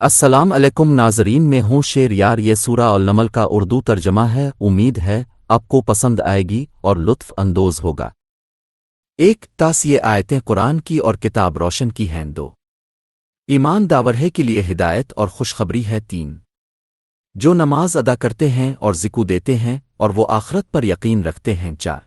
السلام علیکم ناظرین، میں ہوں شیر یار۔ یہ سورہ النمل کا اردو ترجمہ ہے۔ امید ہے آپ کو پسند آئے گی اور لطف اندوز ہوگا۔ ایک تاس یہ آیتیں قرآن کی اور کتاب روشن کی ہیں۔ دو ایمان داورہے کے لیے ہدایت اور خوشخبری ہے۔ تین جو نماز ادا کرتے ہیں اور زکوٰۃ دیتے ہیں اور وہ آخرت پر یقین رکھتے ہیں۔ چار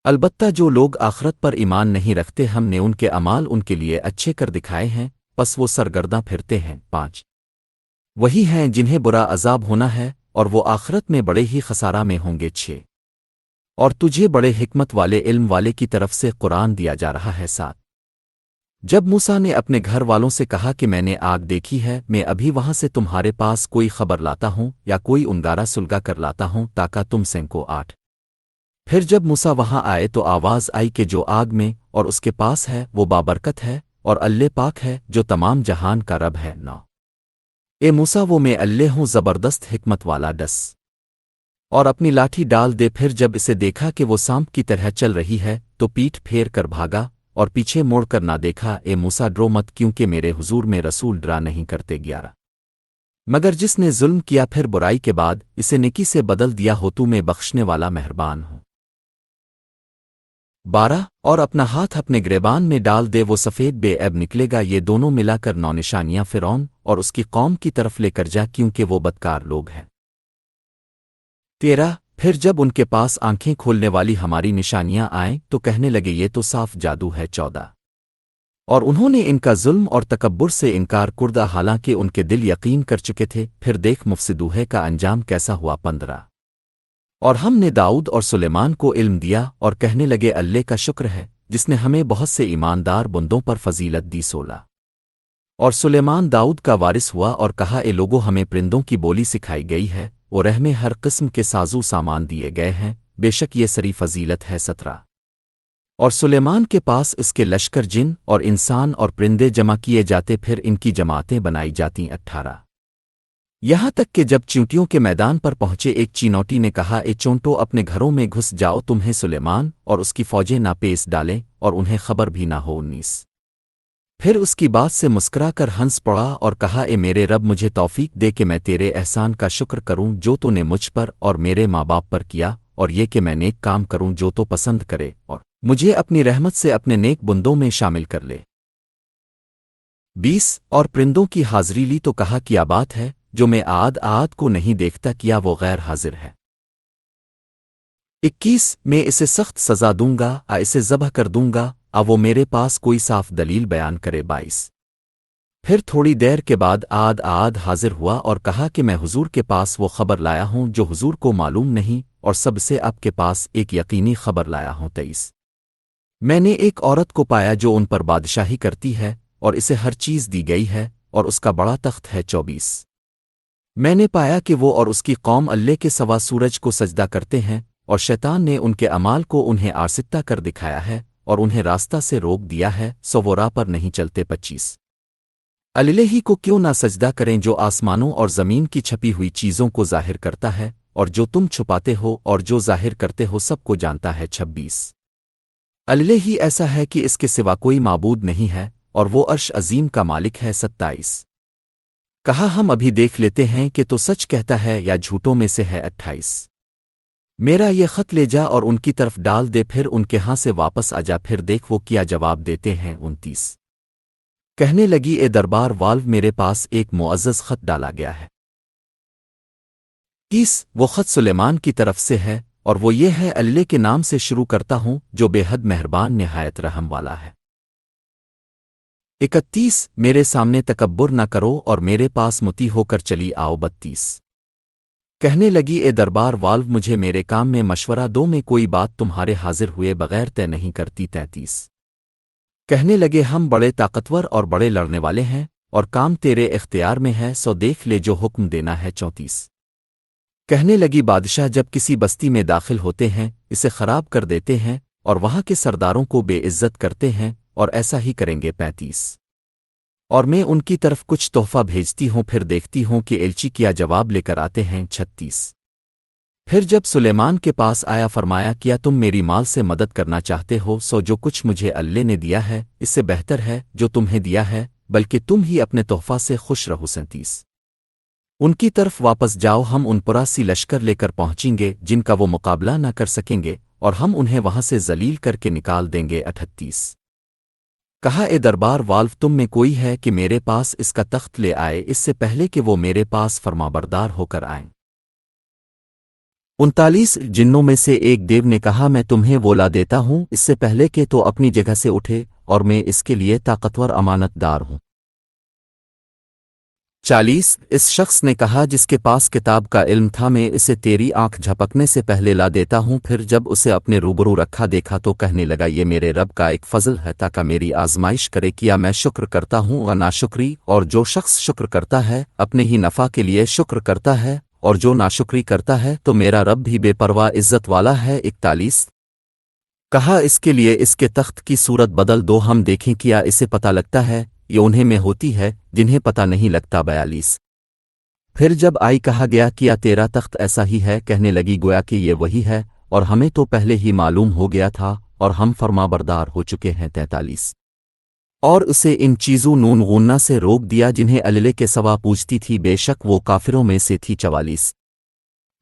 البتہ جو لوگ آخرت پر ایمان نہیں رکھتے ہم نے ان کے اعمال ان کے لیے اچھے کر دکھائے ہیں، پس وہ سرگرداں پھرتے ہیں۔ پانچ وہی ہیں جنہیں برا عذاب ہونا ہے اور وہ آخرت میں بڑے ہی خسارہ میں ہوں گے۔ چھ اور تجھے بڑے حکمت والے علم والے کی طرف سے قرآن دیا جا رہا ہے۔ سات جب موسیٰ نے اپنے گھر والوں سے کہا کہ میں نے آگ دیکھی ہے، میں ابھی وہاں سے تمہارے پاس کوئی خبر لاتا ہوں یا کوئی انگارہ سلگا کر لاتا ہوں تاکہ تم سینکو۔ آٹھ پھر جب موسیٰ وہاں آئے تو آواز آئی کہ جو آگ میں اور اس کے پاس ہے وہ بابرکت ہے اور اللہ پاک ہے جو تمام جہان کا رب ہے۔ نو اے موسیٰ وہ میں اللہ ہوں زبردست حکمت والا۔ ڈس اور اپنی لاٹھی ڈال دے۔ پھر جب اسے دیکھا کہ وہ سانپ کی طرح چل رہی ہے تو پیٹھ پھیر کر بھاگا اور پیچھے موڑ کر نہ دیکھا۔ اے موسیٰ ڈرو مت، کیونکہ میرے حضور میں رسول ڈرا نہیں کرتے۔ 11 مگر جس نے ظلم کیا پھر برائی کے بعد اسے نیکی سے بدل دیا ہو تو میں بخشنے والا مہربان ہوں۔ 12 اور اپنا ہاتھ اپنے گریبان میں ڈال دے، وہ سفید بے عیب نکلے گا۔ یہ دونوں ملا کر 9 نشانیاں فرعون اور اس کی قوم کی طرف لے کر جا، کیونکہ وہ بدکار لوگ ہیں۔ 13 پھر جب ان کے پاس آنکھیں کھولنے والی ہماری نشانیاں آئیں تو کہنے لگے یہ تو صاف جادو ہے۔ 14 اور انہوں نے ان کا ظلم اور تکبر سے انکار کردہ حالانکہ ان کے دل یقین کر چکے تھے۔ پھر دیکھ مفسدوہے کا انجام کیسا ہوا۔ 15 اور ہم نے داؤد اور سلیمان کو علم دیا اور کہنے لگے اللہ کا شکر ہے جس نے ہمیں بہت سے ایماندار بندوں پر فضیلت دی۔ 16 اور سلیمان داؤد کا وارث ہوا اور کہا اے لوگو ہمیں پرندوں کی بولی سکھائی گئی ہے اور ہمیں ہر قسم کے سازو سامان دیے گئے ہیں، بے شک یہ سری فضیلت ہے۔ 17 اور سلیمان کے پاس اس کے لشکر جن اور انسان اور پرندے جمع کیے جاتے، پھر ان کی جماعتیں بنائی جاتی۔ 18 یہاں تک کہ جب چیونٹیوں کے میدان پر پہنچے ایک چینوٹی نے کہا اے چونٹو اپنے گھروں میں گھس جاؤ، تمہیں سلیمان اور اس کی فوجیں نہ پیس ڈالیں اور انہیں خبر بھی نہ ہو۔ 19 پھر اس کی بات سے مسکرا کر ہنس پڑا اور کہا اے میرے رب مجھے توفیق دے کہ میں تیرے احسان کا شکر کروں جو تو نے مجھ پر اور میرے ماں باپ پر کیا، اور یہ کہ میں نیک کام کروں جو تو پسند کرے، اور مجھے اپنی رحمت سے اپنے نیک بندوں میں شامل کر لے۔ 20 اور پرندوں کی حاضری لی تو کہا کیا بات ہے جو میں آد کو نہیں دیکھتا، کیا وہ غیر حاضر ہے۔ 21 میں اسے سخت سزا دوں گا، اسے ذبح کر دوں گا، وہ میرے پاس کوئی صاف دلیل بیان کرے۔ 22 پھر تھوڑی دیر کے بعد آد حاضر ہوا اور کہا کہ میں حضور کے پاس وہ خبر لایا ہوں جو حضور کو معلوم نہیں، اور سب سے آپ کے پاس ایک یقینی خبر لایا ہوں۔ 23 میں نے ایک عورت کو پایا جو ان پر بادشاہی کرتی ہے اور اسے ہر چیز دی گئی ہے اور اس کا بڑا تخت ہے۔ 24 میں نے پایا کہ وہ اور اس کی قوم اللہ کے سوا سورج کو سجدہ کرتے ہیں، اور شیطان نے ان کے اعمال کو انہیں آرستہ کر دکھایا ہے اور انہیں راستہ سے روک دیا ہے، سو وہ راہ پر نہیں چلتے۔ 25 اللہ ہی کو کیوں نہ سجدہ کریں جو آسمانوں اور زمین کی چھپی ہوئی چیزوں کو ظاہر کرتا ہے، اور جو تم چھپاتے ہو اور جو ظاہر کرتے ہو سب کو جانتا ہے۔ 26 اللہ ہی ایسا ہے کہ اس کے سوا کوئی معبود نہیں ہے اور وہ عرش عظیم کا مالک ہے۔ 27 کہا ہم ابھی دیکھ لیتے ہیں کہ تو سچ کہتا ہے یا جھوٹوں میں سے ہے۔ 28 میرا یہ خط لے جا اور ان کی طرف ڈال دے، پھر ان کے ہاں سے واپس آ جا، پھر دیکھ وہ کیا جواب دیتے ہیں۔ 29 کہنے لگی اے دربار والو میرے پاس ایک معزز خط ڈالا گیا ہے۔ 30 وہ خط سلیمان کی طرف سے ہے اور وہ یہ ہے اللہ کے نام سے شروع کرتا ہوں جو بے حد مہربان نہایت رحم والا ہے۔ 31 میرے سامنے تکبر نہ کرو اور میرے پاس متی ہو کر چلی آؤ۔ 32 کہنے لگی اے دربار والو مجھے میرے کام میں مشورہ دو، میں کوئی بات تمہارے حاضر ہوئے بغیر طے نہیں کرتی۔ 33 کہنے لگے ہم بڑے طاقتور اور بڑے لڑنے والے ہیں اور کام تیرے اختیار میں ہے، سو دیکھ لے جو حکم دینا ہے۔ 34 کہنے لگی بادشاہ جب کسی بستی میں داخل ہوتے ہیں اسے خراب کر دیتے ہیں اور وہاں کے سرداروں کو بے عزت کرتے ہیں، اور ایسا ہی کریں گے۔ 35 اور میں ان کی طرف کچھ تحفہ بھیجتی ہوں، پھر دیکھتی ہوں کہ ایلچی کیا جواب لے کر آتے ہیں۔ 36 پھر جب سلیمان کے پاس آیا فرمایا کیا تم میری مال سے مدد کرنا چاہتے ہو، سو جو کچھ مجھے اللہ نے دیا ہے اس سے بہتر ہے جو تمہیں دیا ہے، بلکہ تم ہی اپنے تحفہ سے خوش رہو 37 ان کی طرف واپس جاؤ ہم ان پر سی لشکر لے کر پہنچیں گے جن کا وہ مقابلہ نہ کر سکیں گے اور ہم انہیں وہاں سے ذلیل کر کے نکال دیں گے 38 کہا اے دربار والو تم میں کوئی ہے کہ میرے پاس اس کا تخت لے آئے اس سے پہلے کہ وہ میرے پاس فرمانبردار ہو کر آئیں 39 جنوں میں سے ایک دیو نے کہا میں تمہیں وہ لا دیتا ہوں اس سے پہلے کہ تو اپنی جگہ سے اٹھے اور میں اس کے لیے طاقتور امانت دار ہوں 40 اس شخص نے کہا جس کے پاس کتاب کا علم تھا میں اسے تیری آنکھ جھپکنے سے پہلے لا دیتا ہوں پھر جب اسے اپنے روبرو رکھا دیکھا تو کہنے لگا یہ میرے رب کا ایک فضل ہے تاکہ میری آزمائش کرے کیا میں شکر کرتا ہوں اور ناشکری اور جو شخص شکر کرتا ہے اپنے ہی نفع کے لیے شکر کرتا ہے اور جو ناشکری کرتا ہے تو میرا رب بھی بے پرواہ عزت والا ہے 41 کہا اس کے لیے اس کے تخت کی صورت بدل دو ہم دیکھیں کیا اسے پتہ لگتا ہے یہ انہیں میں ہوتی ہے جنہیں پتہ نہیں لگتا 42 پھر جب آئی کہا گیا کیا تیرا تخت ایسا ہی ہے کہنے لگی گویا کہ یہ وہی ہے اور ہمیں تو پہلے ہی معلوم ہو گیا تھا اور ہم فرمانبردار ہو چکے ہیں 43 اور اسے ان چیزوں نون غنہ سے روک دیا جنہیں اللہ کے سوا پوچھتی تھی بے شک وہ کافروں میں سے تھی 44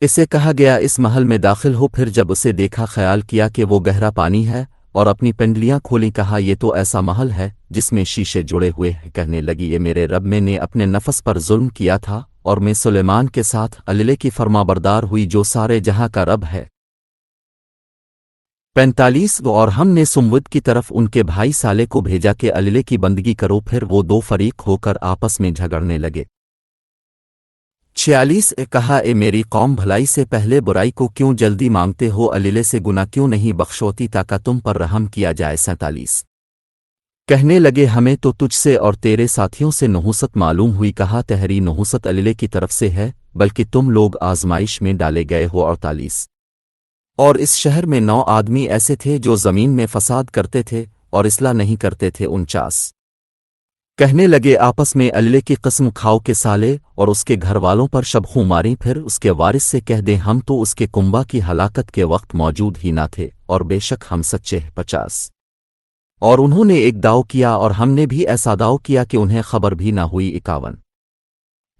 اسے کہا گیا اس محل میں داخل ہو پھر جب اسے دیکھا خیال کیا کہ وہ گہرا پانی ہے اور اپنی پنڈلیاں کھولی کہا یہ تو ایسا محل ہے جس میں شیشے جڑے ہوئے ہیں کہنے لگی یہ میرے رب میں نے اپنے نفس پر ظلم کیا تھا اور میں سلیمان کے ساتھ اللہ کی فرمانبردار ہوئی جو سارے جہاں کا رب ہے 45 اور ہم نے سمود کی طرف ان کے بھائی صالح کو بھیجا کہ اللہ کی بندگی کرو پھر وہ دو فریق ہو کر آپس میں جھگڑنے لگے 46 کہا اے میری قوم بھلائی سے پہلے برائی کو کیوں جلدی مانگتے ہو اللہ سے گناہ کیوں نہیں بخشوتی تاکہ تم پر رحم کیا جائے 47 کہنے لگے ہمیں تو تجھ سے اور تیرے ساتھیوں سے نحوست معلوم ہوئی کہا تحری نحوست اللہ کی طرف سے ہے بلکہ تم لوگ آزمائش میں ڈالے گئے ہو 48 اور اس شہر میں 9 آدمی ایسے تھے جو زمین میں فساد کرتے تھے اور اصلاح نہیں کرتے تھے 49 کہنے لگے آپس میں اللہ کی قسم کھاؤ کے صالح اور اس کے گھر والوں پر شبخوں ماری پھر اس کے وارث سے کہہ دیں ہم تو اس کے کنبہ کی ہلاکت کے وقت موجود ہی نہ تھے اور بے شک ہم سچے 50 اور انہوں نے ایک داؤ کیا اور ہم نے بھی ایسا داؤ کیا کہ انہیں خبر بھی نہ ہوئی 51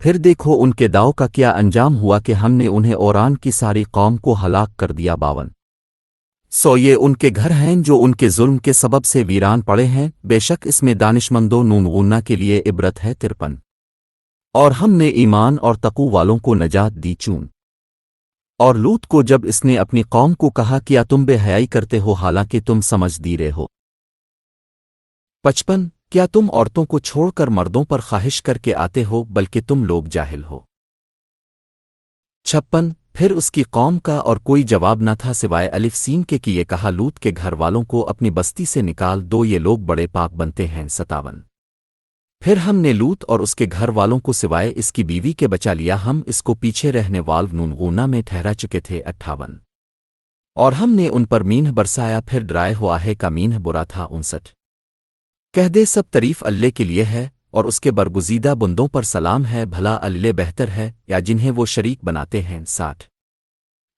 پھر دیکھو ان کے داؤ کا کیا انجام ہوا کہ ہم نے انہیں اوران کی ساری قوم کو ہلاک کر دیا 52 سو یہ ان کے گھر ہیں جو ان کے ظلم کے سبب سے ویران پڑے ہیں بے شک اس میں دانشمندوں نون غنہ کے لیے عبرت ہے 53 اور ہم نے ایمان اور تقوی والوں کو نجات دی چون اور لوط کو جب اس نے اپنی قوم کو کہا کیا تم بے حیائی کرتے ہو حالانکہ تم سمجھ دیرے ہو 55 کیا تم عورتوں کو چھوڑ کر مردوں پر خواہش کر کے آتے ہو بلکہ تم لوگ جاہل ہو 56 پھر اس کی قوم کا اور کوئی جواب نہ تھا سوائے الف سین کے کہ یہ کہا لوط کے گھر والوں کو اپنی بستی سے نکال دو یہ لوگ بڑے پاک بنتے ہیں 57 پھر ہم نے لوط اور اس کے گھر والوں کو سوائے اس کی بیوی کے بچا لیا ہم اس کو پیچھے رہنے والو نون غونہ میں ٹھہرا چکے تھے 58 اور ہم نے ان پر مینہ برسایا پھر ڈرائے ہوا ہے کا مینہ برا تھا 59 کہہ دے سب تعریف اللہ کے لیے ہے اور اس کے برگزیدہ بندوں پر سلام ہے بھلا اللہ بہتر ہے یا جنہیں وہ شریک بناتے ہیں 60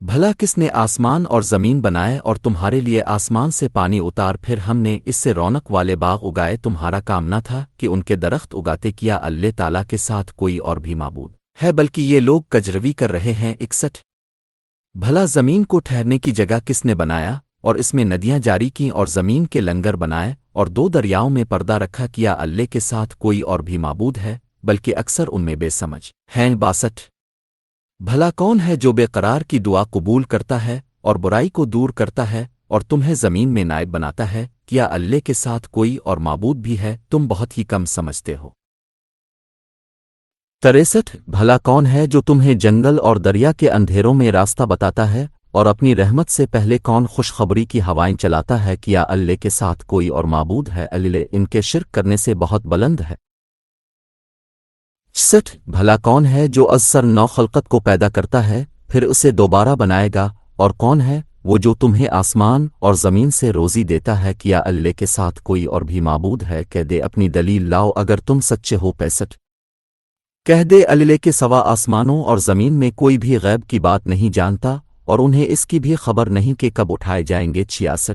بھلا کس نے آسمان اور زمین بنائے اور تمہارے لیے آسمان سے پانی اتار پھر ہم نے اس سے رونق والے باغ اگائے تمہارا کام نہ تھا کہ ان کے درخت اگاتے کیا اللہ تعالیٰ کے ساتھ کوئی اور بھی معبود ہے بلکہ یہ لوگ کجروی کر رہے ہیں 61 بھلا زمین کو ٹھہرنے کی جگہ کس نے بنایا اور اس میں ندیاں جاری کیں اور زمین کے لنگر بنائے اور 2 دریاؤں میں پردہ رکھا کیا اللہ کے ساتھ کوئی اور بھی معبود ہے بلکہ اکثر ان میں بے سمجھ ہیں 62 بھلا کون ہے جو بے قرار کی دعا قبول کرتا ہے اور برائی کو دور کرتا ہے اور تمہیں زمین میں نائب بناتا ہے کیا اللہ کے ساتھ کوئی اور معبود بھی ہے تم بہت ہی کم سمجھتے ہو 63 بھلا کون ہے جو تمہیں جنگل اور دریا کے اندھیروں میں راستہ بتاتا ہے اور اپنی رحمت سے پہلے کون خوشخبری کی ہوائیں چلاتا ہے کیا اللہ کے ساتھ کوئی اور معبود ہے اللہ ان کے شرک کرنے سے بہت بلند ہے 66 بھلا کون ہے جو از سر نو خلقت کو پیدا کرتا ہے پھر اسے دوبارہ بنائے گا اور کون ہے وہ جو تمہیں آسمان اور زمین سے روزی دیتا ہے کیا اللہ کے ساتھ کوئی اور بھی معبود ہے کہہ دے اپنی دلیل لاؤ اگر تم سچے ہو 65 کہہ دے اللہ کے سوا آسمانوں اور زمین میں کوئی بھی غیب کی بات نہیں جانتا اور انہیں اس کی بھی خبر نہیں کہ کب اٹھائے جائیں گے 66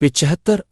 75।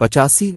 85।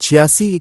86।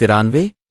93।